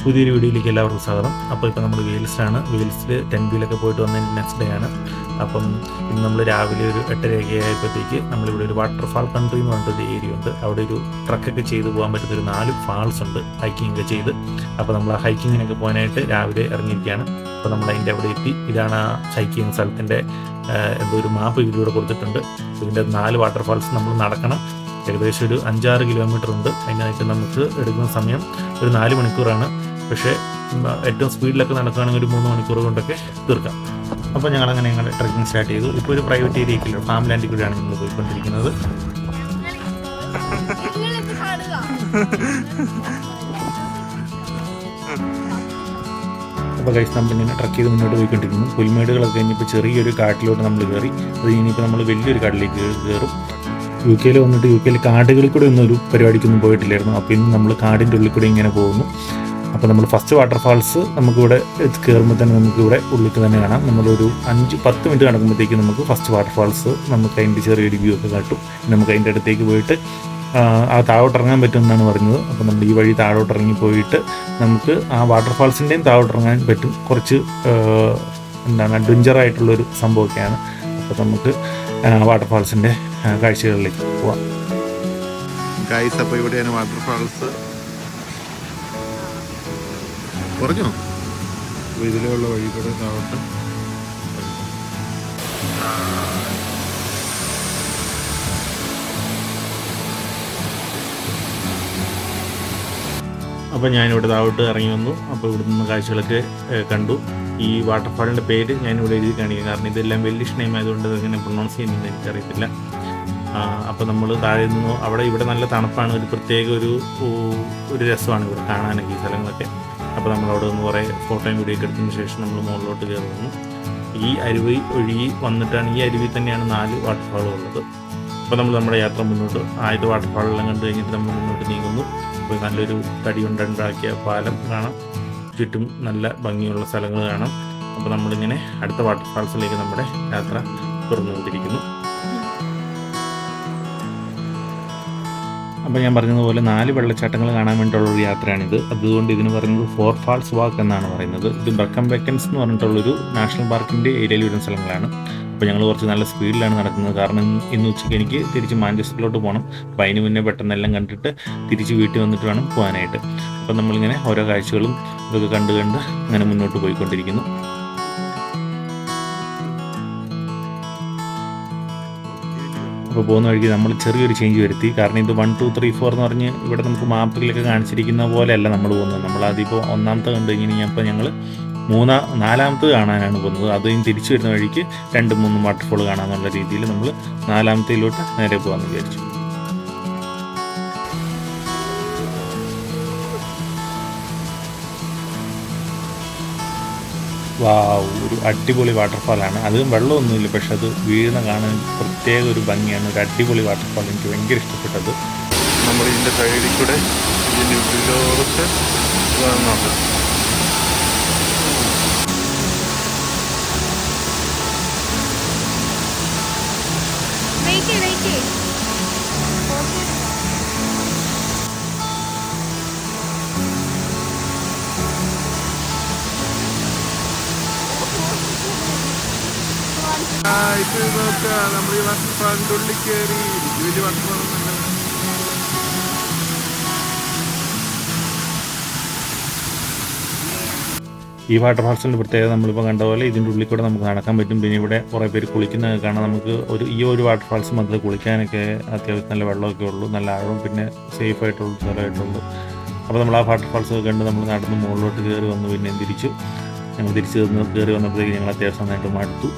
പുതിയൊരു വീഡിയോയിലേക്ക് എല്ലാവർക്കും സ്വാഗതം. അപ്പോൾ ഇപ്പോൾ നമ്മൾ വെയിൽസിലാണ്. വെയിൽസിൽ ടെൻബിയിലൊക്കെ പോയിട്ട് വന്നതിൻ്റെ നെക്സ്റ്റ് ഡേ ആണ്. അപ്പം ഇന്ന് നമ്മൾ രാവിലെ ഒരു 8:30 ആയപ്പോഴത്തേക്ക് നമ്മളിവിടെ ഒരു വാട്ടർഫാൾ കൺട്രി എന്ന് പറഞ്ഞിട്ടൊരു ഏരിയ ഉണ്ട്. അവിടെ ഒരു ട്രക്കൊക്കെ ചെയ്ത് പോകാൻ പറ്റുന്ന ഒരു 4 ഫാൾസ് ഉണ്ട് ഹൈക്കിംഗ് ഒക്കെ ചെയ്ത്. അപ്പോൾ നമ്മൾ ആ ഹൈക്കിങ്ങിനൊക്കെ പോകാനായിട്ട് രാവിലെ ഇറങ്ങിയിരിക്കുകയാണ്. അപ്പോൾ നമ്മൾ അതിൻ്റെ അവിടെ എത്തി. ഇതാണ് ആ ഹൈക്കിങ് സ്ഥലത്തിൻ്റെ എന്തോ ഒരു മാപ്പ് ഇതിലൂടെ കൊടുത്തിട്ടുണ്ട്. ഇതിൻ്റെ 4 വാട്ടർഫാൾസ് നമ്മൾ നടക്കണം. ഏകദേശം ഒരു 5-6 കിലോമീറ്റർ ഉണ്ട്. അതിനായിട്ട് നമുക്ക് എടുക്കുന്ന സമയം ഒരു 4 മണിക്കൂറാണ്. പക്ഷേ ഏറ്റവും സ്പീഡിലൊക്കെ നടക്കുകയാണെങ്കിൽ ഒരു 3 മണിക്കൂർ കൊണ്ടൊക്കെ തീർക്കാം. അപ്പോൾ ഞങ്ങളങ്ങനെ ട്രക്കിംഗ് സ്റ്റാർട്ട് ചെയ്തു. ഇപ്പോൾ ഒരു പ്രൈവറ്റ് ഏരിയയ്ക്കില്ല, ഫാം ലാൻഡിൽ കൂടെയാണ് നമ്മൾ പോയിക്കൊണ്ടിരിക്കുന്നത്. അപ്പോൾ കഴിച്ച് നമ്മളിങ്ങനെ ട്രക്ക് ചെയ്ത് മുന്നോട്ട് പോയിക്കൊണ്ടിരിക്കുന്നു. പുൽമേടുകളൊക്കെ കഴിഞ്ഞപ്പോൾ ചെറിയൊരു കാട്ടിലോട്ട് നമ്മൾ കയറി. അത് ഇനിയിപ്പോൾ നമ്മൾ വലിയൊരു കാട്ടിലേക്ക് കയറും. UK വന്നിട്ട് UK കാടുകളിൽ കൂടെ ഒന്നും ഒരു പരിപാടിക്കൊന്നും പോയിട്ടില്ലായിരുന്നു. അപ്പോൾ ഇന്ന് നമ്മൾ കാടിൻ്റെ ഉള്ളിൽ കൂടെ ഇങ്ങനെ പോകുന്നു. അപ്പോൾ നമ്മൾ ഫസ്റ്റ് വാട്ടർഫാൾസ് നമുക്കിവിടെ കയറുമ്പോൾ തന്നെ നമുക്കിവിടെ ഉള്ളിൽ തന്നെ കാണാം. നമ്മളൊരു 5-10 മിനിറ്റ് നടക്കുമ്പോഴത്തേക്ക് നമുക്ക് ഫസ്റ്റ് വാട്ടർഫാൾസ് നമുക്ക് അതിൻ്റെ ചെറിയൊരു വ്യൂ ഒക്കെ കാട്ടും. നമുക്ക് അതിൻ്റെ അടുത്തേക്ക് പോയിട്ട് ആ താഴോട്ടിറങ്ങാൻ പറ്റുമെന്നാണ് പറഞ്ഞത്. അപ്പോൾ നമ്മൾ ഈ വഴി താഴോട്ടിറങ്ങി പോയിട്ട് നമുക്ക് ആ വാട്ടർഫാൾസിൻ്റെയും താഴോട്ടിറങ്ങാൻ പറ്റും. കുറച്ച് അഡ്വഞ്ചറായിട്ടുള്ളൊരു സംഭവമൊക്കെയാണ്. അപ്പോൾ നമുക്ക് വാട്ടർഫാൾസിൻ്റെ കാഴ്ചകളിലേക്ക് പോവാം. ഗൈസ്, അപ്പോൾ ഇവിടെയാണ് വാട്ടർഫാൾസ്. പറഞ്ഞോ, ഇതിലുള്ള വഴി കൂടെ താഴോട്ട്. അപ്പോൾ ഞാനിവിടെ താഴോട്ട് ഇറങ്ങി വന്നു. അപ്പോൾ ഇവിടെ നിന്ന് കാഴ്ചകളൊക്കെ കണ്ടു. ഈ വാട്ടർഫാളിൻ്റെ പേര് ഞാനിവിടെ എഴുതി കാണിക്കാം, കാരണം ഇതെല്ലാം വെല്ലിഷ് നെയിം ആയതുകൊണ്ട് അതെങ്ങനെ പ്രൊണൗൺസ് ചെയ്യുന്നത് എനിക്കറിയത്തില്ല. അപ്പോൾ നമ്മൾ താഴെ നിന്നു. ഇവിടെ നല്ല തണുപ്പാണ്. ഒരു പ്രത്യേക ഒരു രസമാണ് ഇവിടെ കാണാനൊക്കെ ഈ സ്ഥലങ്ങളൊക്കെ. അപ്പോൾ നമ്മളവിടെ നിന്ന് കുറേ ഫോട്ടോയും വീഡിയോ ഒക്കെ എടുത്തതിന് ശേഷം നമ്മൾ മുകളിലോട്ട് കയറി വന്നു. ഈ അരുവി ഒഴുകി വന്നിട്ടാണ്, ഈ അരുവി തന്നെയാണ് 4 വാട്ടർഫാളുകൾ ഉള്ളത്. അപ്പോൾ നമ്മൾ നമ്മുടെ യാത്ര മുന്നോട്ട് ആദ്യത്തെ വാട്ടർഫാളെല്ലാം കണ്ടു കഴിഞ്ഞിട്ട് നമ്മൾ മുന്നോട്ട് നീങ്ങുന്നു. അപ്പോൾ നല്ലൊരു തടി കൊണ്ടുണ്ടാക്കിയ പാലം കാണാം. ചുറ്റും നല്ല ഭംഗിയുള്ള സ്ഥലങ്ങൾ കാണാം. അപ്പോൾ നമ്മളിങ്ങനെ അടുത്ത വാട്ടർഫാൾസിലേക്ക് നമ്മുടെ യാത്ര തുറന്നുകൊണ്ടിരിക്കുന്നു. അപ്പോൾ ഞാൻ പറഞ്ഞതുപോലെ 4 വെള്ളച്ചാട്ടങ്ങൾ കാണാൻ വേണ്ടിയിട്ടുള്ളൊരു യാത്രയാണിത്. അതുകൊണ്ട് ഇതിന് പറയുന്നത് 4 ഫാൾസ് വാക്ക് എന്നാണ് പറയുന്നത്. ഇത് ബ്രക്കം ബെക്കൻസ് എന്ന് പറഞ്ഞിട്ടുള്ളൊരു നാഷണൽ പാർക്കിൻ്റെ ഏരിയയിൽ വരുന്ന സ്ഥലങ്ങളാണ്. അപ്പോൾ ഞങ്ങൾ കുറച്ച് നല്ല സ്പീഡിലാണ് നടക്കുന്നത്, കാരണം ഇന്ന് ഉച്ചയ്ക്ക് എനിക്ക് തിരിച്ച് മാഞ്ചസ്റ്ററിലോട്ട് പോകണം. അപ്പോൾ അതിന് മുന്നേ പെട്ടെന്നെല്ലാം കണ്ടിട്ട് തിരിച്ച് വീട്ടിൽ വന്നിട്ട് വേണം പോകാനായിട്ട്. അപ്പോൾ നമ്മളിങ്ങനെ ഓരോ കാഴ്ചകളും ഇതൊക്കെ കണ്ട് അങ്ങനെ മുന്നോട്ട് പോയിക്കൊണ്ടിരിക്കുന്നു. അപ്പോൾ പോകുന്ന വഴിക്ക് നമ്മൾ ചെറിയൊരു ചേഞ്ച് വരുത്തി. കാരണം ഇത് 1, 2, 3, 4 എന്ന് പറഞ്ഞ് ഇവിടെ നമുക്ക് മാപ്പിലൊക്കെ കാണിച്ചിരിക്കുന്ന പോലെയല്ല നമ്മൾ പോകുന്നത്. നമ്മളതിപ്പോൾ 1ാമത്തെ കണ്ടു കഴിഞ്ഞപ്പോൾ ഞങ്ങൾ 4ാമത്തെ കാണാനാണ് പോകുന്നത്. അതും തിരിച്ചു വരുന്ന വഴിക്ക് 2-3 വാട്ടർഫോൾ കാണാമെന്നുള്ള രീതിയിൽ നമ്മൾ 4ാമത്തേലോട്ട് നേരെ പോകാമെന്ന് വിചാരിച്ചു. ഒരു അടിപൊളി വാട്ടർഫാളാണ്. അതും വെള്ളമൊന്നുമില്ല, പക്ഷെ അത് വീഴുന്ന കാണാൻ പ്രത്യേക ഒരു ഭംഗിയാണ്. ഒരു അടിപൊളി വാട്ടർഫാൾ, എനിക്ക് ഭയങ്കര ഇഷ്ടപ്പെട്ടത്. നമ്മൾ ഇതിൻ്റെ സൈഡിൽ കൂടെ ഇതിലോട്ട് വന്നുണ്ട്. ഇത് നോക്കുക, നമ്മൾ ഈ വാട്ടർഫാളിൻ്റെ ഉള്ളിൽ കയറി. വലിയ വാട്ടർഫാളൊന്നുമല്ല. ഈ വാട്ടർഫാൾസിൻ്റെ പ്രത്യേകത നമ്മളിപ്പോൾ കണ്ട പോലെ ഇതിൻ്റെ ഉള്ളിൽ കൂടെ നമുക്ക് നടക്കാൻ പറ്റും. പിന്നെ ഇവിടെ കുറേ പേര് കുളിക്കുന്നത് കാണാൻ. നമുക്ക് ഈ ഒരു വാട്ടർഫാൾസ് മാത്രമേ കുളിക്കാനൊക്കെ അത്യാവശ്യം നല്ല വെള്ളമൊക്കെ ഉള്ളൂ, നല്ല ആഴവും പിന്നെ സേഫായിട്ടുള്ള സ്ഥലമായിട്ടുള്ളൂ. അപ്പോൾ നമ്മൾ ആ വാട്ടർഫാൾസ് കണ്ട് നമ്മൾ നടന്ന് മുകളിലോട്ട് കയറി വന്നു. പിന്നെ ഞങ്ങൾ തിരിച്ച് കയറി വന്നപ്പോഴത്തേക്ക് ഞങ്ങൾ അത്യാവശ്യം നന്നായിട്ട് മടുത്തു.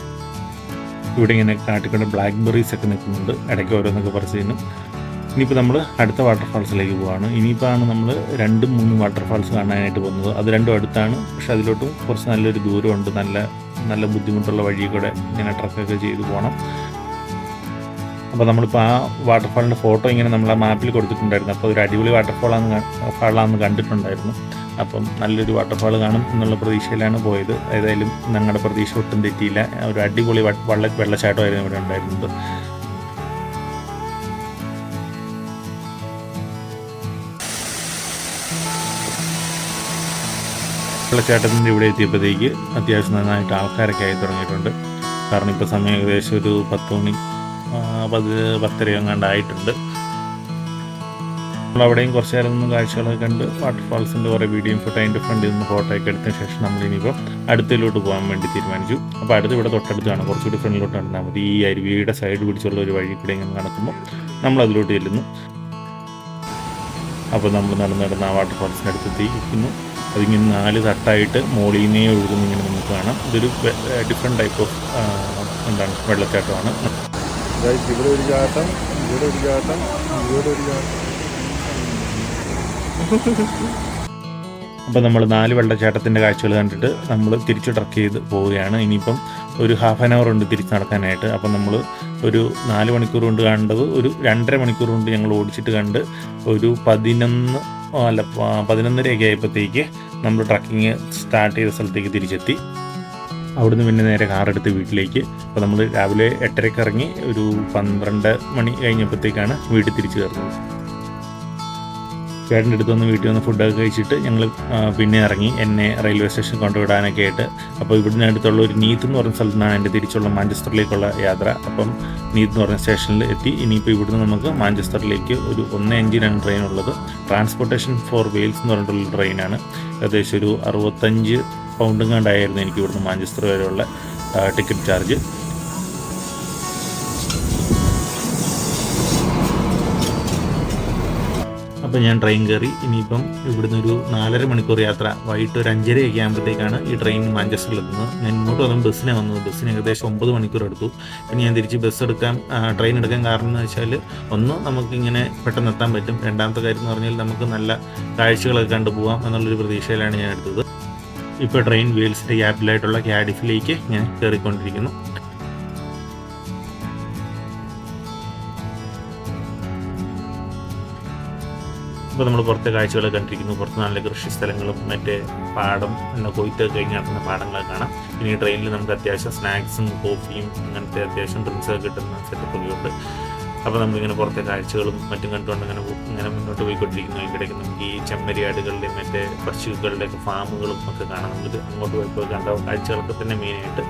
ഇവിടെ ഇങ്ങനെ കാട്ടിക്കൊണ്ട് ബ്ലാക്ക് ബെറീസ് ഒക്കെ നിൽക്കുന്നുണ്ട്, ഇടയ്ക്ക് ഓരോന്നൊക്കെ പറിച്ചതിനും. ഇനിയിപ്പോൾ നമ്മൾ അടുത്ത വാട്ടർഫാൾസിലേക്ക് പോവുകയാണ്. ഇനിയിപ്പോൾ നമ്മൾ 2-3 വാട്ടർഫാൾസ് കാണാനായിട്ട് പോകുന്നത്. അത് രണ്ടും അടുത്താണ്, പക്ഷെ അതിലോട്ടും കുറച്ച് നല്ലൊരു ദൂരമുണ്ട്. നല്ല ബുദ്ധിമുട്ടുള്ള വഴി കൂടെ ഇങ്ങനെ ട്രക്കൊക്കെ ചെയ്ത് പോകണം. അപ്പോൾ നമ്മളിപ്പോൾ ആ വാട്ടർഫാളിൻ്റെ ഫോട്ടോ ഇങ്ങനെ നമ്മൾ ആ മാപ്പിൽ കൊടുത്തിട്ടുണ്ടായിരുന്നു. അപ്പോൾ ഒരു അടിപൊളി വാട്ടർഫാളാണെന്ന് കണ്ടിട്ടുണ്ടായിരുന്നു. അപ്പം നല്ലൊരു വാട്ടർഫാൾ കാണും എന്നുള്ള പ്രതീക്ഷയിലാണ് പോയത്. ഏതായാലും ഞങ്ങളുടെ പ്രതീക്ഷ ഒട്ടും തെറ്റിയില്ല. ഒരു അടിപൊളി വെള്ളച്ചാട്ടമായിരുന്നു ഇവിടെ ഉണ്ടായിരുന്നത്. വെള്ളച്ചാട്ടത്തിൻ്റെ ഇവിടെ എത്തിയപ്പോഴത്തേക്ക് അത്യാവശ്യം നന്നായിട്ട് ആൾക്കാരൊക്കെ ആയി തുടങ്ങിയിട്ടുണ്ട്. കാരണം ഇപ്പോൾ സമയം ഏകദേശം ഒരു 10 മണി 10:30 എങ്ങാണ്ടായിട്ടുണ്ട്. നമ്മളവിടെയും കുറച്ച് നേരം നിന്ന് കാഴ്ചകളൊക്കെ കണ്ട് വാട്ടർഫാൾസിൻ്റെ കുറേ വീഡിയോയും ഫോട്ടോ അതിൻ്റെ ഫ്രണ്ടിൽ നിന്ന് ഫോട്ടോ ഒക്കെ എടുത്തതിന് ശേഷം നമ്മളിനിയിപ്പോൾ അടുത്തതിലോട്ട് പോകാൻ വേണ്ടി തീരുമാനിച്ചു. അപ്പോൾ അടുത്ത് ഇവിടെ തൊട്ടടുത്താണ്, കുറച്ചുകൂടി ഫ്രണ്ടിലോട്ട് നടന്നാൽ മതി. ഈ അരുവിയുടെ സൈഡ് പിടിച്ചുള്ള ഒരു വഴി കൂടെ ഇങ്ങനെ നടക്കുമ്പോൾ നമ്മൾ അതിലോട്ട് ചെല്ലുന്നു. അപ്പോൾ നമ്മൾ നടന്ന് ആ വാട്ടർഫാൾസിൻ്റെ അടുത്തെത്തിയിരിക്കുന്നു. അതിങ്ങനെ 4 തട്ടായിട്ട് മോളിനെ ഒഴുകുന്ന ഇങ്ങനെ നമുക്ക് കാണാം. ഇതൊരു ഡിഫറെൻറ്റ് ടൈപ്പ് ഓഫ് വെള്ളച്ചാട്ടമാണ്. ഇവിടെ ഒരു ചാട്ടം, ഇവിടെ ഒരു ചാട്ടം, ഇവിടെ ഒരു ചാട്ടം. അപ്പോൾ നമ്മൾ 4 വെള്ളച്ചാട്ടത്തിൻ്റെ കാഴ്ചകൾ കണ്ടിട്ട് നമ്മൾ തിരിച്ച് ട്രക്ക് ചെയ്ത് പോവുകയാണ്. ഇനിയിപ്പം ഒരു ഹാഫ് ആൻ അവർ ഉണ്ട് തിരിച്ച് നടക്കാനായിട്ട്. അപ്പം നമ്മൾ ഒരു 4 മണിക്കൂർ കൊണ്ട് കണ്ടത് ഒരു 2.5 മണിക്കൂർ കൊണ്ട് ഞങ്ങൾ ഓടിച്ചിട്ട് കണ്ട് ഒരു 11:30 ആയപ്പോഴത്തേക്ക് നമ്മൾ ട്രക്കിങ് സ്റ്റാർട്ട് ചെയ്ത സ്ഥലത്തേക്ക് തിരിച്ചെത്തി. അവിടുന്ന് പിന്നെ നേരെ കാറെടുത്ത് വീട്ടിലേക്ക്. അപ്പോൾ നമ്മൾ രാവിലെ 8:30 ഇറങ്ങി ഒരു 12 മണി കഴിഞ്ഞപ്പോഴത്തേക്കാണ് വീട്ടിൽ തിരിച്ചു കയറുന്നത്. ചേട്ടൻ്റെ അടുത്തൊന്ന് വീട്ടിൽ വന്ന് ഫുഡൊക്കെ കഴിച്ചിട്ട് ഞങ്ങൾ പിന്നെ ഇറങ്ങി എന്നെ റെയിൽവേ സ്റ്റേഷൻ കൊണ്ടുവിടാനൊക്കെ ആയിട്ട്. അപ്പോൾ ഇവിടുന്ന് അടുത്തുള്ള ഒരു നീത്ത് എന്ന് പറഞ്ഞ സ്ഥലത്തു നിന്നാണ് എൻ്റെ തിരിച്ചുള്ള മാഞ്ചസ്റ്ററിലേക്കുള്ള യാത്ര. അപ്പം നീത്ത് എന്ന് പറഞ്ഞ സ്റ്റേഷനിൽ എത്തി. ഇനിയിപ്പോൾ ഇവിടുന്ന് നമുക്ക് മാഞ്ചസ്റ്ററിലേക്ക് ഒരു 1:05 ട്രെയിൻ ഉള്ളത്. ട്രാൻസ്പോർട്ടേഷൻ ഫോർ വെയിൽസ് എന്ന് പറഞ്ഞിട്ടുള്ള ട്രെയിനാണ്. ഏകദേശം ഒരു 65 പൗണ്ട് കണ്ടായിരുന്നു എനിക്ക് ഇവിടുന്ന് മാഞ്ചസ്റ്റർ വരെയുള്ള ടിക്കറ്റ് ചാർജ്. അപ്പോൾ ഞാൻ ട്രെയിൻ കയറി. ഇനിയിപ്പം ഇവിടുന്ന് ഒരു 4.5 മണിക്കൂർ യാത്ര. വൈകിട്ട് ഒരു 5:30 ആകുമ്പോഴത്തേക്കാണ് ഈ ട്രെയിൻ മാഞ്ചസ്റ്ററിൽ എത്തുന്നത്. ഞാൻ ഇങ്ങോട്ട് വന്നപ്പോൾ ബസ്സിനെ വന്നത്. ബസ്സിന് ഏകദേശം 9 മണിക്കൂർ എടുത്തു. പിന്നെ ഞാൻ തിരിച്ച് ട്രെയിൻ എടുക്കാൻ കാരണം എന്ന് വെച്ചാൽ, ഒന്ന് നമുക്കിങ്ങനെ പെട്ടെന്ന് എത്താൻ പറ്റും. രണ്ടാമത്തെ കാര്യം എന്ന് പറഞ്ഞാൽ നമുക്ക് നല്ല കാഴ്ചകളൊക്കെ കണ്ടുപോകാം എന്നുള്ളൊരു പ്രതീക്ഷയിലാണ് ഞാൻ എടുത്തത്. ഇപ്പോൾ ട്രെയിൻ വെയിൽസിൻ്റെ ക്യാപിറ്റലായിട്ടുള്ള കാർഡിഫിലേക്ക് ഞാൻ കയറിക്കൊണ്ടിരിക്കുന്നു. ഇപ്പോൾ നമ്മൾ പുറത്തെ കാഴ്ചകളൊക്കെ കണ്ടിരിക്കുന്നു. പുറത്ത് നല്ല കൃഷി സ്ഥലങ്ങളും മറ്റേ പാടം കൊയ്ത്തൊക്കെ കഴിഞ്ഞ് നടക്കുന്ന പാടങ്ങളൊക്കെ കാണാം. പിന്നെ ഈ ട്രെയിനിൽ നമുക്ക് അത്യാവശ്യം സ്നാക്സും കോഫിയും അങ്ങനത്തെ അത്യാവശ്യം ഡ്രിങ്ക്സൊക്കെ കിട്ടുന്ന സെറ്റപ്പൊക്കെ ഉണ്ട്. അപ്പോൾ നമ്മളിങ്ങനെ പുറത്തെ കാഴ്ചകളും മറ്റും കണ്ടുകൊണ്ട് ഇങ്ങനെ മുന്നോട്ട് പോയിക്കൊണ്ടിരിക്കുന്നു. അതിനിടയ്ക്ക് നമുക്ക് ഈ ചെമ്മരിയാടുകളുടെയും മറ്റേ പശുക്കളുടെയൊക്കെ ഫാമുകളും ഒക്കെ കാണാം. നമുക്ക് അങ്ങോട്ട് പോയപ്പോൾ കണ്ട കാഴ്ചകളൊക്കെ തന്നെ മെയിനായിട്ട്.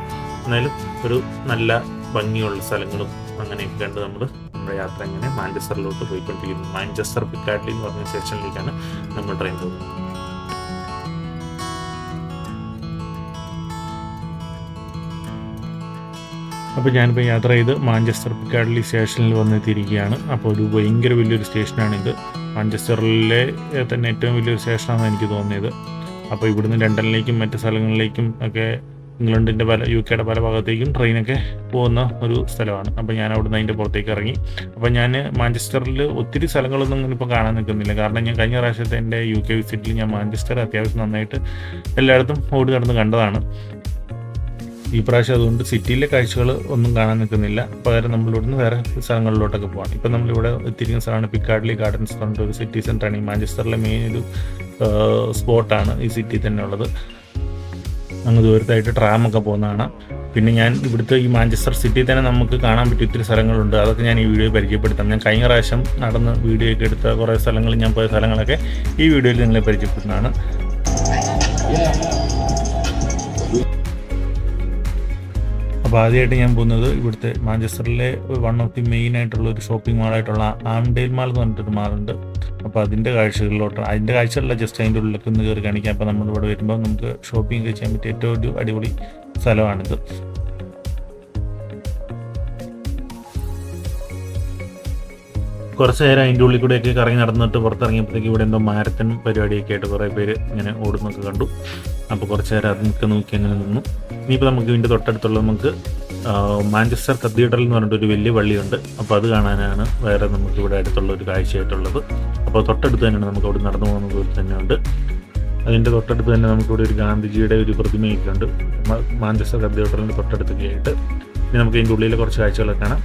എന്നാലും ഒരു നല്ല ഭംഗിയുള്ള സ്ഥലങ്ങളും അങ്ങനെയൊക്കെ കണ്ട് നമ്മുടെ യാത്ര ഇങ്ങനെ മാഞ്ചസ്റ്ററിലോട്ട് പോയിക്കൊണ്ടിരിക്കുന്നു. മാഞ്ചസ്റ്റർ പിക്കാഡ്ലി എന്ന് പറഞ്ഞ സ്റ്റേഷനിലേക്കാണ് നമ്മൾ ട്രെയിൻ പോകുന്നത്. അപ്പോൾ ഞാനിപ്പോൾ യാത്ര ചെയ്ത് മാഞ്ചസ്റ്റർ പിക്കാഡ്ലി സ്റ്റേഷനിൽ വന്നെത്തിയിരിക്കുകയാണ്. അപ്പോൾ ഒരു ഭയങ്കര വലിയൊരു സ്റ്റേഷനാണിത്. മാഞ്ചസ്റ്ററിലെ തന്നെ ഏറ്റവും വലിയൊരു സ്റ്റേഷനാണെന്ന് എനിക്ക് തോന്നിയത്. അപ്പോൾ ഇവിടുന്ന് ലണ്ടനിലേക്കും മറ്റ് സ്ഥലങ്ങളിലേക്കും ഒക്കെ ഇംഗ്ലണ്ടിൻ്റെ UK പല ഭാഗത്തേക്കും ട്രെയിനൊക്കെ പോകുന്ന ഒരു സ്ഥലമാണ്. അപ്പോൾ ഞാൻ അവിടുന്ന് അതിൻ്റെ പുറത്തേക്ക് ഇറങ്ങി. അപ്പോൾ ഞാൻ മാഞ്ചസ്റ്ററിൽ ഒത്തിരി സ്ഥലങ്ങളൊന്നും ഇങ്ങനെ ഇപ്പോൾ കാണാൻ നിൽക്കുന്നില്ല. കാരണം ഞാൻ കഴിഞ്ഞ പ്രാവശ്യത്തെ എൻ്റെ UK വിസിറ്റിൽ ഞാൻ മാഞ്ചസ്റ്റർ അത്യാവശ്യം നന്നായിട്ട് എല്ലായിടത്തും ഓടി നടന്ന് കണ്ടതാണ്. ഈ പ്രാവശ്യം അതുകൊണ്ട് സിറ്റിയിലെ കാഴ്ചകൾ ഒന്നും കാണാൻ നിൽക്കുന്നില്ല. പകരം നമ്മളിവിടുന്ന് വേറെ സ്ഥലങ്ങളിലോട്ടൊക്കെ പോകാം. ഇപ്പം നമ്മളിവിടെ എത്തിയിരിക്കുന്ന സ്ഥലമാണ് പിക്കാഡ്ലി ഗാർഡൻസ് പറഞ്ഞിട്ട് ഒരു സിറ്റി സെൻ്ററാണ്. ഈ മാഞ്ചസ്റ്ററിലെ മെയിൻ ഒരു സ്പോട്ടാണ് ഈ സിറ്റി തന്നെ ഉള്ളത്. അങ്ങ് ദൂരത്തായിട്ട് ട്രാമൊക്കെ പോകുന്നതാണ്. പിന്നെ ഞാൻ ഇവിടുത്തെ ഈ മാഞ്ചസ്റ്റർ സിറ്റി തന്നെ നമുക്ക് കാണാൻ പറ്റിയ ഒത്തിരി സ്ഥലങ്ങളുണ്ട്. അതൊക്കെ ഞാൻ ഈ വീഡിയോ പരിചയപ്പെടുത്താം. ഞാൻ കഴിഞ്ഞ പ്രാവശ്യം നടന്ന് വീഡിയോ ഒക്കെ എടുത്ത കുറേ സ്ഥലങ്ങൾ, ഞാൻ പോയ സ്ഥലങ്ങളൊക്കെ ഈ വീഡിയോയിൽ നിങ്ങളെ പരിചയപ്പെടുന്നതാണ്. അപ്പോൾ ആദ്യമായിട്ട് ഞാൻ പോകുന്നത് ഇവിടുത്തെ മാഞ്ചസ്റ്ററിലെ വൺ ഓഫ് ദി മെയിൻ ആയിട്ടുള്ള ഒരു ഷോപ്പിംഗ് മാളായിട്ടുള്ള ആംഡെയിൽ മാൾ എന്ന് പറഞ്ഞിട്ടൊരു മാളുണ്ട്. അപ്പോൾ അതിൻ്റെ കാഴ്ചകളില്ല, ജസ്റ്റ് അതിൻ്റെ ഉള്ളിലൊക്കെ ഒന്ന് കയറി കാണിക്കാം. അപ്പോൾ നമ്മളിവിടെ വരുമ്പോൾ നമുക്ക് ഷോപ്പിംഗ് ഒക്കെ ചെയ്യാൻ പറ്റിയ ഏറ്റവും ഒരു അടിപൊളി സ്ഥലമാണിത്. കുറച്ച് നേരം അതിൻ്റെ ഉള്ളിൽ കൂടെയൊക്കെ കറങ്ങി നടന്നിട്ട് പുറത്തിറങ്ങിയപ്പോഴത്തേക്ക് ഇവിടെ എന്തോ മാരത്തൺ പരിപാടിയൊക്കെ ആയിട്ട് കുറേ പേര് ഇങ്ങനെ ഓടുന്നൊക്കെ കണ്ടു. അപ്പോൾ കുറച്ച് നേരം അതൊക്കെ നോക്കി അങ്ങനെ നിന്നു. ഇനിയിപ്പോൾ നമുക്ക് ഇതിൻ്റെ തൊട്ടടുത്തുള്ള നമുക്ക് മാഞ്ചസ്റ്റർ കത്തീഡ്രൽ എന്ന് പറഞ്ഞിട്ടൊരു വലിയ പള്ളിയുണ്ട്. അപ്പോൾ അത് കാണാനാണ് വേറെ നമുക്ക് ഇവിടെ അടുത്തുള്ള ഒരു കാഴ്ചയായിട്ടുള്ളത്. അപ്പോൾ തൊട്ടടുത്ത് തന്നെയാണ് നമുക്ക് അവിടെ നടന്നു പോകുന്ന ദൂരത്ത് തന്നെയുണ്ട്. അതിൻ്റെ തൊട്ടടുത്ത് തന്നെ നമുക്കിവിടെ ഒരു ഗാന്ധിജിയുടെ ഒരു പ്രതിമയൊക്കെ ഉണ്ട് മാഞ്ചസ്റ്റർ കത്തീഡ്രലിൻ്റെ തൊട്ടടുത്തൊക്കെ ആയിട്ട്. ഇനി നമുക്ക് ഇതിൻ്റെ ഉള്ളിലെ കുറച്ച് കാഴ്ചകളൊക്കെ കാണാം.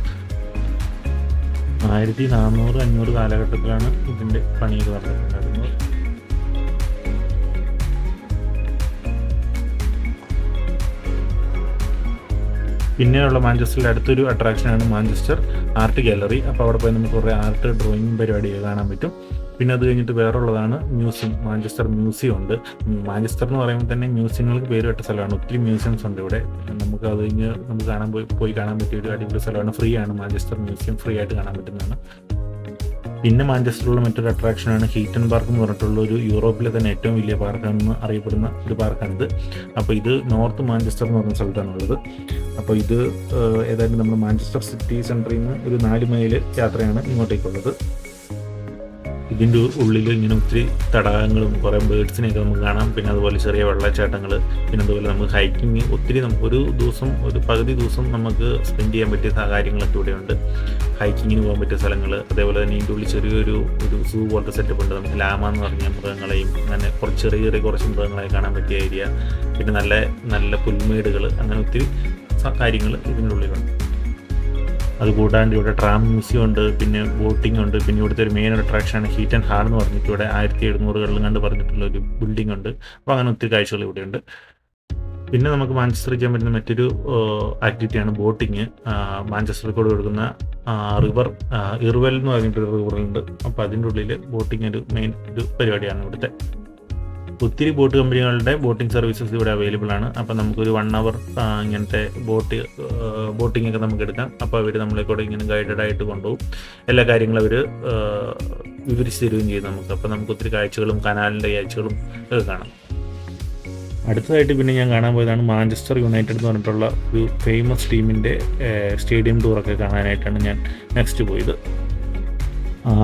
1400-500 കാലഘട്ടത്തിലാണ് ഇതിൻ്റെ പണിയൊക്കെ നടന്നിട്ടുണ്ടായിരുന്നത്. പിന്നെയുള്ള മാഞ്ചസ്റ്ററിലെ അടുത്തൊരു അട്രാക്ഷനാണ് മാഞ്ചസ്റ്റർ ആർട്ട് ഗാലറി. അപ്പോൾ അവിടെ പോയി നമുക്ക് കുറേ ആർട്ട് ഡ്രോയിങ് പരിപാടിയൊക്കെ കാണാൻ പറ്റും. പിന്നെ അത് കഴിഞ്ഞിട്ട് വേറുള്ളതാണ് മ്യൂസിയം. മാഞ്ചസ്റ്റർ മ്യൂസിയം ഉണ്ട്. മാഞ്ചസ്റ്റർ എന്ന് പറയുമ്പോൾ തന്നെ മ്യൂസിയങ്ങൾക്ക് പേര് കേട്ട സ്ഥലമാണ്. ഒത്തിരി മ്യൂസിയംസ് ഉണ്ട് ഇവിടെ. നമുക്ക് അത് കഴിഞ്ഞ് നമുക്ക് പോയി കാണാൻ പറ്റിയ ഒരു അടിപൊളി സ്ഥലമാണ്. ഫ്രീ ആണ് മാഞ്ചസ്റ്റർ മ്യൂസിയം, ഫ്രീ ആയിട്ട് കാണാൻ പറ്റുന്നതാണ്. പിന്നെ മാഞ്ചസ്റ്ററിലുള്ള മറ്റൊരു അട്രാക്ഷനാണ് ഹീറ്റൻ പാർക്ക് എന്ന് പറഞ്ഞിട്ടുള്ള ഒരു യൂറോപ്പിലെ തന്നെ ഏറ്റവും വലിയ പാർക്കാണെന്ന് അറിയപ്പെടുന്ന ഒരു പാർക്കാണിത്. അപ്പോൾ ഇത് നോർത്ത് മാഞ്ചസ്റ്റർ എന്ന് പറഞ്ഞ സ്ഥലത്താണുള്ളത്. അപ്പോൾ ഇത് ഏതായാലും നമ്മുടെ മാഞ്ചസ്റ്റർ സിറ്റി സെൻറ്ററിൽ നിന്ന് ഒരു 4 മൈൽ യാത്രയാണ് ഇങ്ങോട്ടേക്കുള്ളത്. ഇതിൻ്റെ ഉള്ളിൽ ഇങ്ങനെ ഒത്തിരി തടാകങ്ങളും കുറേ ബേഡ്സിനെയൊക്കെ നമുക്ക് കാണാം. പിന്നെ അതുപോലെ ചെറിയ വെള്ളച്ചാട്ടങ്ങൾ, പിന്നെ അതുപോലെ നമുക്ക് ഹൈക്കിങ് ഒത്തിരി ഒരു പകുതി ദിവസം നമുക്ക് സ്പെൻഡ് ചെയ്യാൻ പറ്റിയ കാര്യങ്ങളൊക്കെ ഇവിടെയുണ്ട്. ഹൈക്കിങ്ങിന് പോകാൻ പറ്റിയ സ്ഥലങ്ങൾ, അതേപോലെ തന്നെ ഇതിൻ്റെ ഉള്ളിൽ ചെറിയൊരു സൂ പോലത്തെ സെറ്റപ്പ് ഉണ്ട്. നമുക്ക് ലാമ എന്ന് പറഞ്ഞ മൃഗങ്ങളെയും അങ്ങനെ കുറച്ച് മൃഗങ്ങളെ കാണാൻ പറ്റിയ ഏരിയ, പിന്നെ നല്ല നല്ല പുൽമേടുകൾ, അങ്ങനെ ഒത്തിരി കാര്യങ്ങൾ ഇതിൻ്റെ ഉള്ളിലുണ്ട്. അതുകൂടാണ്ട് ഇവിടെ ട്രാം മ്യൂസിയം ഉണ്ട്, പിന്നെ ബോട്ടിംഗ് ഉണ്ട്. പിന്നെ ഇവിടുത്തെ ഒരു മെയിൻ അട്രാക്ഷനാണ് ഹീറ്റ് ആൻഡ് ഹാൾ എന്ന് പറഞ്ഞിട്ട് ഇവിടെ 1700-കളിലും കണ്ട് പറഞ്ഞിട്ടുള്ള ഒരു ബിൽഡിംഗ് ഉണ്ട്. അപ്പോൾ അങ്ങനെ ഒത്തിരി കാഴ്ചകൾ ഇവിടെയുണ്ട്. പിന്നെ നമുക്ക് മാഞ്ചസ്റ്ററിൽ ചെയ്യാൻ പറ്റുന്ന മറ്റൊരു ആക്ടിവിറ്റിയാണ് ബോട്ടിങ്. മാഞ്ചസ്റ്ററിൽ കൂടെ കൊടുക്കുന്ന റിവർ ഇർവെൽ എന്ന് പറഞ്ഞിട്ടൊരു റിവറുണ്ട്. അപ്പോൾ അതിൻ്റെ ഉള്ളിൽ ബോട്ടിങ് ഒരു മെയിൻ പരിപാടിയാണ് ഇവിടുത്തെ. ഒത്തിരി ബോട്ട് കമ്പനികളുടെ ബോട്ടിംഗ് സർവീസസ് ഇവിടെ അവൈലബിൾ ആണ്. അപ്പോൾ നമുക്കൊരു 1 hour ഇങ്ങനത്തെ ബോട്ടിംഗ് ഒക്കെ നമുക്ക് എടുക്കാം. അപ്പോൾ അവർ നമ്മളെ കൂടെ ഇങ്ങനെ ഗൈഡഡ് ആയിട്ട് കൊണ്ടുപോകും. എല്ലാ കാര്യങ്ങളും അവർ വിവരിച്ച് തരുകയും ചെയ്യും നമുക്ക്. അപ്പോൾ നമുക്ക് ഒത്തിരി കാഴ്ചകളും കനാലിൻ്റെ കാഴ്ചകളും ഒക്കെ കാണാം. അടുത്തതായിട്ട് പിന്നെ ഞാൻ കാണാൻ പോയതാണ് മാഞ്ചസ്റ്റർ യുണൈറ്റഡ് എന്ന് പറഞ്ഞിട്ടുള്ള ഒരു ഫേമസ് ടീമിൻ്റെ സ്റ്റേഡിയം ടൂറൊക്കെ കാണാനായിട്ടാണ് ഞാൻ നെക്സ്റ്റ് പോയത്.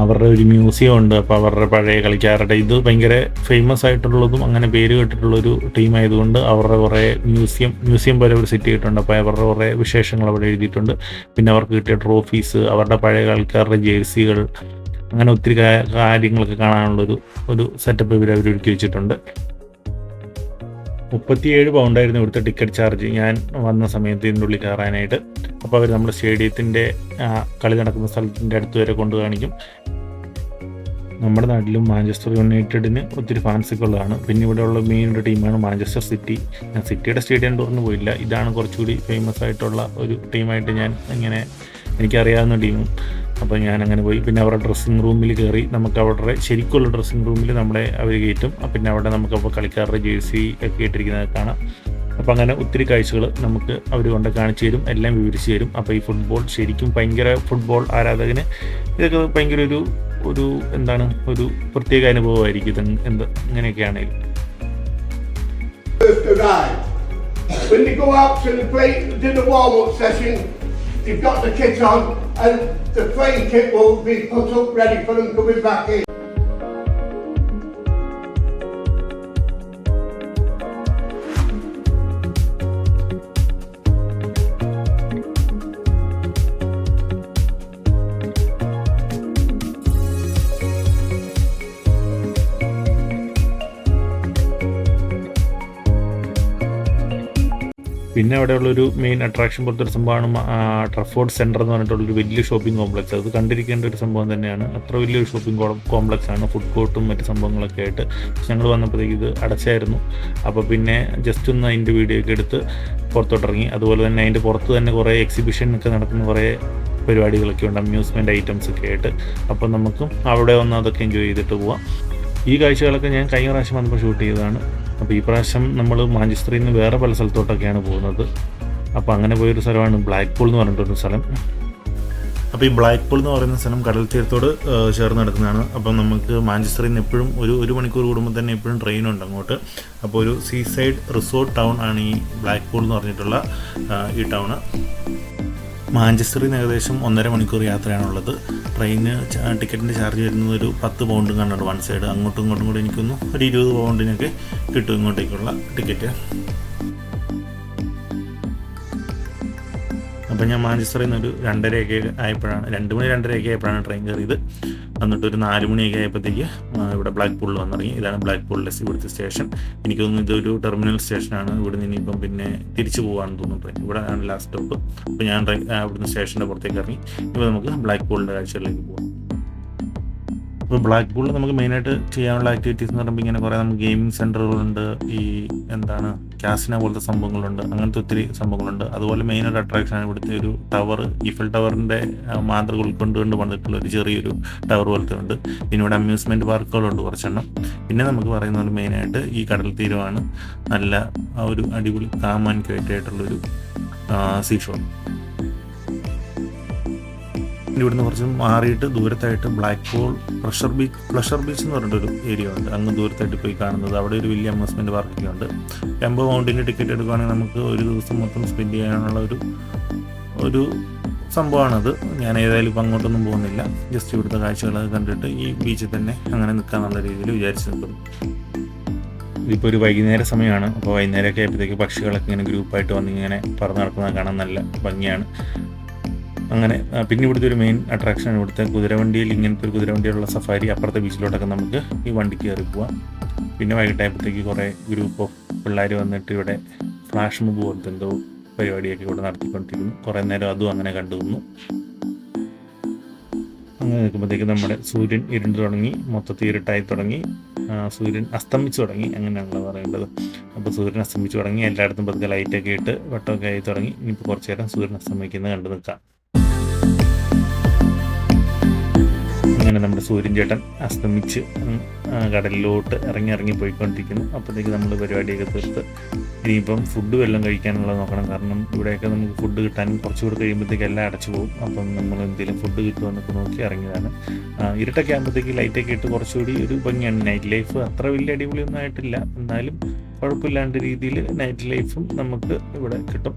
അവരുടെ ഒരു മ്യൂസിയം ഉണ്ട്. അപ്പോൾ അവരുടെ പഴയ കളിക്കാരുടെ ഇത് ഭയങ്കര ഫേമസ് ആയിട്ടുള്ളതും അങ്ങനെ പേര് കേട്ടിട്ടുള്ളൊരു ടീം ആയതുകൊണ്ട് അവരുടെ കുറേ മ്യൂസിയം പോലെ ഒരു സെറ്റ് ചെയ്തിട്ടുണ്ട്. അപ്പോൾ അവരുടെ കുറേ വിശേഷങ്ങൾ അവിടെ എഴുതിയിട്ടുണ്ട്. പിന്നെ അവർക്ക് കിട്ടിയ ട്രോഫീസ്, അവരുടെ പഴയ കളിക്കാരുടെ ജേഴ്സികൾ, അങ്ങനെ ഒത്തിരി കാര്യങ്ങളൊക്കെ കാണാനുള്ളൊരു സെറ്റപ്പ് ഇവർ ഒരുക്കി വെച്ചിട്ടുണ്ട്. 37 പൗണ്ടായിരുന്നു ഇവിടുത്തെ ടിക്കറ്റ് ചാർജ് ഞാൻ വന്ന സമയത്ത് ഇതിൻ്റെ ഉള്ളിൽ കയറാനായിട്ട്. അപ്പോൾ അവർ നമ്മുടെ സ്റ്റേഡിയത്തിൻ്റെ കളി നടക്കുന്ന സ്ഥലത്തിൻ്റെ അടുത്ത് വരെ കൊണ്ടു കാണിക്കും. നമ്മുടെ നാട്ടിലും മാഞ്ചസ്റ്റർ യുണൈറ്റഡിന് ഒത്തിരി ഫാൻസൊക്കെ ഉള്ളതാണ്. പിന്നെ ഇവിടെയുള്ള മെയിൻ ഒരു ടീമാണ് മാഞ്ചസ്റ്റർ സിറ്റി. ഞാൻ സിറ്റിയുടെ സ്റ്റേഡിയം ടൂറിന് പോയില്ല. ഇതാണ് കുറച്ചുകൂടി ഫേമസ് ആയിട്ടുള്ള ഒരു ടീമായിട്ട് എനിക്കറിയാവുന്ന ടീമും. അപ്പോൾ ഞാൻ അങ്ങനെ പോയി. പിന്നെ അവരുടെ ഡ്രസ്സിങ് റൂമിൽ കയറി. നമുക്ക് അവരുടെ ശരിക്കുള്ള ഡ്രസ്സിങ് റൂമിൽ നമ്മളെ അവർ കയറ്റും. പിന്നെ അവിടെ നമുക്കപ്പോൾ കളിക്കാരുടെ ജേഴ്സി ഒക്കെ ഇട്ടിരിക്കുന്നത് കാണാം. അപ്പോൾ അങ്ങനെ ഒത്തിരി കാഴ്ചകൾ നമുക്ക് അവർ കൊണ്ട് കാണിച്ചു തരും, എല്ലാം വിവരിച്ച് തരും. അപ്പോൾ ഈ ഫുട്ബോൾ ശരിക്കും ഭയങ്കര ഫുട്ബോൾ ആരാധകന് ഇതൊക്കെ ഭയങ്കര ഒരു പ്രത്യേക അനുഭവമായിരിക്കും. ഇങ്ങനെയൊക്കെയാണെങ്കിലും when they go out to do the warm-up session, they've got the kit on and the playing kit will be put up ready for them coming back in. പിന്നെ അവിടെയുള്ളൊരു മെയിൻ അട്രാക്ഷൻ പോലത്തെ ഒരു സംഭവമാണ് Trafford centre എന്ന് പറഞ്ഞിട്ടുള്ളൊരു വലിയ shopping complex. അത് കണ്ടിരിക്കേണ്ട ഒരു സംഭവം തന്നെയാണ്. അത്ര വലിയൊരു ഷോപ്പിംഗ് കോംപ്ലക്സ് ആണ്. ഫുഡ് കോർട്ടും മറ്റ് സംഭവങ്ങളൊക്കെ ആയിട്ട്. ഞങ്ങൾ വന്നപ്പോഴത്തേക്ക് ഇത് അടച്ചായിരുന്നു. അപ്പോൾ പിന്നെ ജസ്റ്റ് ഒന്ന് അതിൻ്റെ വീഡിയോ ഒക്കെ എടുത്ത് പുറത്തോട്ടിറങ്ങി. അതുപോലെ തന്നെ അതിൻ്റെ പുറത്ത് തന്നെ കുറേ എക്സിബിഷൻ ഒക്കെ നടക്കുന്ന കുറേ പരിപാടികളൊക്കെ ഉണ്ട്, അമ്യൂസ്മെൻറ്റ് ഐറ്റംസ് ഒക്കെ ആയിട്ട്. അപ്പോൾ നമുക്കും അവിടെ വന്ന് അതൊക്കെ എൻജോയ് ചെയ്തിട്ട് പോവാം. ഈ കാഴ്ചകളൊക്കെ ഞാൻ കഴിഞ്ഞ പ്രാവശ്യം വന്നപ്പോൾ ഷൂട്ട് ചെയ്തതാണ്. അപ്പോൾ ഈ പ്രാവശ്യം നമ്മൾ മാഞ്ചസ്റ്ററിൽ നിന്ന് വേറെ പല സ്ഥലത്തോട്ടൊക്കെയാണ് പോകുന്നത്. അപ്പോൾ അങ്ങനെ പോയൊരു സ്ഥലമാണ് ബ്ലാക്ക് പൂൾ എന്ന് പറഞ്ഞിട്ടൊരു സ്ഥലം. അപ്പോൾ ഈ ബ്ലാക്ക് പൂൾ എന്ന് പറയുന്ന സ്ഥലം കടൽ തീരത്തോട് ചേർന്ന് നടക്കുന്നതാണ്. അപ്പം നമുക്ക് മാഞ്ചസ്റ്ററിൽ നിന്ന് എപ്പോഴും ഒരു മണിക്കൂർ കൂടുമ്പോൾ തന്നെ എപ്പോഴും ട്രെയിനുണ്ട് അങ്ങോട്ട്. അപ്പോൾ ഒരു സീസൈഡ് റിസോർട്ട് ടൗൺ ആണ് ഈ ബ്ലാക്ക് പൂൾ എന്ന് പറഞ്ഞിട്ടുള്ള ഈ ടൗണ്. മാഞ്ചസ്റ്ററിൽ നിന്ന് ഏകദേശം 1.5 മണിക്കൂർ യാത്രയാണുള്ളത്. ട്രെയിന് ടിക്കറ്റിൻ്റെ ചാർജ് വരുന്നത് ഒരു 10 പൗണ്ട് കണ്ടുണ്ട് വൺ സൈഡ്. അങ്ങോട്ടും ഇങ്ങോട്ടും കൂടി എനിക്കൊന്ന് ഒരു 20 പൗണ്ടിനൊക്കെ കിട്ടും ഇങ്ങോട്ടേക്കുള്ള ടിക്കറ്റ്. അപ്പോൾ ഞാൻ മാഞ്ചസ്റ്ററിൽ നിന്ന് ഒരു 2:30 ആയപ്പോഴാണ് 2 മണി 2:30 ആയപ്പോഴാണ് ട്രെയിൻ കയറിയത്. എന്നിട്ട് ഒരു 4 മണിയൊക്കെ ആയപ്പോഴത്തേക്ക് ഇവിടെ ബ്ലാക്ക് പൂളിൽ വന്നിറങ്ങി. ഇതാണ് ബ്ലാക്ക് പൂളിലെ ഇവിടുത്തെ സ്റ്റേഷൻ. എനിക്ക് തോന്നുന്നു ഇതൊരു ടെർമിനൽ സ്റ്റേഷനാണ്. ഇവിടെ നിന്ന് ഇനിയിപ്പം പിന്നെ തിരിച്ചു പോകാമെന്ന് തോന്നുന്നു ട്രെയിൻ. ഇവിടെ ആണ് ലാസ്റ്റ് സ്റ്റോപ്പ്. അപ്പോൾ ഞാൻ ഇവിടുന്ന് സ്റ്റേഷൻ്റെ പുറത്തേക്ക് ഇറങ്ങി. ഇപ്പോൾ നമുക്ക് ബ്ലാക്ക് പൂളിൻ്റെ കാഴ്ചകളിലേക്ക് പോകാം. ഇപ്പോൾ ബ്ലാക്ക് പൂളിൽ നമുക്ക് മെയിനായിട്ട് ചെയ്യാനുള്ള ആക്ടിവിറ്റീസ് എന്ന് പറയുമ്പോൾ ഇങ്ങനെ കുറേ നമുക്ക് ഗെയിമിംഗ് സെൻറ്ററുകളുണ്ട്, ഈ എന്താണ് കാസിനോ പോലത്തെ സംഭവങ്ങളുണ്ട്, അങ്ങനത്തെ ഒത്തിരി സംഭവങ്ങളുണ്ട്. അതുപോലെ മെയിനൊരു അട്രാക്ഷനാണ് ഇവിടുത്തെ ഒരു ടവർ, ഈഫൽ ടവറിൻ്റെ മാതൃക ഉൾക്കൊണ്ടുകൊണ്ട് പണിതിട്ടുള്ള ഒരു ചെറിയൊരു ടവർ പോലത്തെ ഉണ്ട്. പിന്നെ ഇവിടെ അമ്യൂസ്മെൻറ്റ് പാർക്കുകളുണ്ട് കുറച്ചെണ്ണം. പിന്നെ നമുക്ക് പറയുന്നത് മെയിനായിട്ട് ഈ കടൽ തീരമാണ്, നല്ല ഒരു അടിപൊളി കാം ആൻഡ് ക്വയറ്റ് ആയിട്ടുള്ളൊരു സീഷോർ. ഇവിടുന്ന് കുറച്ച് മാറിയിട്ട് ദൂരത്തായിട്ട് ബ്ലാക്ക് പൂൾ പ്ലഷർ ബീച്ച് എന്ന് പറഞ്ഞിട്ടൊരു ഏരിയ ഉണ്ട്. അങ്ങ് ദൂരത്തായിട്ട് പോയി കാണുന്നത് അവിടെ ഒരു വലിയ അമ്യൂസ്മെൻറ്റ് പാർക്കൊക്കെ ഉണ്ട്. 80 പൗണ്ടിൻ്റെ ടിക്കറ്റ് എടുക്കുകയാണെങ്കിൽ നമുക്ക് ഒരു ദിവസം മൊത്തം സ്പെൻഡ് ചെയ്യാനുള്ള ഒരു സംഭവമാണത്. ഞാൻ ഏതായാലും ഇപ്പം അങ്ങോട്ടൊന്നും പോകുന്നില്ല, ജസ്റ്റ് ഇവിടുത്തെ കാഴ്ചകളൊക്കെ കണ്ടിട്ട് ഈ ബീച്ചിൽ തന്നെ അങ്ങനെ നിൽക്കാന്നുള്ള രീതിയിൽ വിചാരിച്ച് നിൽക്കുന്നു. ഇതിപ്പോൾ ഒരു വൈകുന്നേര സമയമാണ്. അപ്പോൾ വൈകുന്നേരമൊക്കെ ആയപ്പോഴത്തേക്ക് പക്ഷികളൊക്കെ ഇങ്ങനെ ഗ്രൂപ്പായിട്ട് വന്നിങ്ങനെ പറന്ന് നടക്കുന്നത് കാണാൻ നല്ല ഭംഗിയാണ്. അങ്ങനെ പിന്നെ ഇവിടുത്തെ ഒരു മെയിൻ അട്രാക്ഷനാണ് ഇവിടുത്തെ കുതിരവണ്ടിയിൽ, ഇങ്ങനത്തെ ഒരു കുതിരവണ്ടിയിലുള്ള സഫാരി. അപ്പുറത്തെ ബീച്ചിലോട്ടൊക്കെ നമുക്ക് ഈ വണ്ടി കയറി പോവാം. പിന്നെ വൈകിട്ടായപ്പോഴത്തേക്ക് കുറേ ഗ്രൂപ്പ് ഓഫ് പിള്ളേർ വന്നിട്ട് ഇവിടെ ഫ്ലാഷ് മൂവ് പോലത്തെ എന്തോ പരിപാടിയൊക്കെ ഇവിടെ നടത്തിക്കൊണ്ടിരിക്കുന്നു. കുറേ നേരം അതും അങ്ങനെ കണ്ടു നിന്നു. അങ്ങനെ നിൽക്കുമ്പോഴത്തേക്ക് നമ്മുടെ സൂര്യൻ ഇരുണ്ട് തുടങ്ങി, മൊത്തത്തിൽ ഇരുട്ടായി തുടങ്ങി, സൂര്യൻ അസ്തമിച്ചു തുടങ്ങി, അങ്ങനെയാണല്ലോ പറയേണ്ടത്. അപ്പോൾ സൂര്യൻ അസ്തമിച്ചു തുടങ്ങി, എല്ലായിടത്തും പതുക്കെ ലൈറ്റൊക്കെ ഇട്ട് വട്ടമൊക്കെ ആയി തുടങ്ങി. ഇനിയിപ്പോൾ കുറച്ച് നേരം സൂര്യൻ അസ്തമിക്കുന്നത് കണ്ടു നിൽക്കാം. അങ്ങനെ നമ്മുടെ സൂര്യൻ ചേട്ടൻ അസ്തമിച്ച് കടലിലോട്ട് ഇറങ്ങി പോയിക്കൊണ്ടിരിക്കുന്നു. അപ്പോഴത്തേക്ക് നമ്മൾ പരിപാടിയൊക്കെ തീർത്ത് ഇനിയിപ്പം ഫുഡ് വല്ലതും കഴിക്കാനുള്ളത് നോക്കണം. കാരണം ഇവിടെയൊക്കെ നമുക്ക് ഫുഡ് കിട്ടാനും കുറച്ചുകൂടെ കഴിയുമ്പോഴത്തേക്ക് എല്ലാം അടച്ചു പോകും. അപ്പം നമ്മൾ എന്തെങ്കിലും ഫുഡ് കിട്ടുമെന്നൊക്കെ നോക്കി ഇറങ്ങിയതാണ്. ഇരുട്ടൊക്കെ ആകുമ്പോഴത്തേക്ക് ലൈറ്റൊക്കെ ഇട്ട് കുറച്ചുകൂടി ഒരു ഭംഗിയാണ്. നൈറ്റ് ലൈഫ് അത്ര വലിയ അടിപൊളിയൊന്നും ആയിട്ടില്ല, എന്നാലും കുഴപ്പമില്ലാണ്ട് രീതിയിൽ നൈറ്റ് ലൈഫും നമുക്ക് ഇവിടെ കിട്ടും.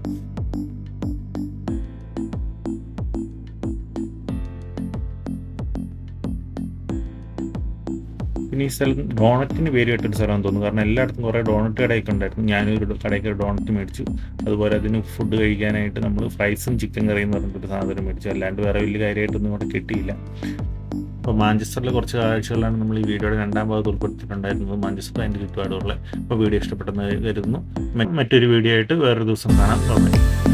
പിന്നെ ഈ സ്ഥലം ഡോണറ്റിന് പേര് കേട്ടൊരു സ്ഥലമാണെന്ന് തോന്നുന്നു. കാരണം എല്ലായിടത്തും കുറേ ഡോണറ്റ് കടയൊക്കെ ഉണ്ടായിരുന്നു. ഞാനൊരു കടയ്ക്ക് ഒരു ഡോണറ്റ് മേടിച്ചു. അതുപോലെ അതിന് ഫുഡ് കഴിക്കാനായിട്ട് നമ്മൾ ഫ്രൈസും ചിക്കൻ കറിയും എന്ന് പറഞ്ഞിട്ടൊരു സാധനം മേടിച്ചു. അല്ലാണ്ട് വേറെ വലിയ കാര്യമായിട്ടൊന്നും ഇവിടെ കിട്ടിയില്ല. അപ്പോൾ മാഞ്ചസ്റ്ററിലെ കുറച്ച് കാഴ്ചകളാണ് നമ്മൾ ഈ വീഡിയോയുടെ 2ാം ഭാഗത്ത് ഉൾപ്പെടുത്തിയിട്ടുണ്ടായിരുന്നത്. മാഞ്ചസ്റ്റർ അതിൻ്റെ ചുറ്റുപാടുള്ള. അപ്പോൾ വീഡിയോ ഇഷ്ടപ്പെട്ടെന്ന് കരുതുന്നു. മറ്റൊരു വീഡിയോ ആയിട്ട് വേറൊരു ദിവസം കാണാം.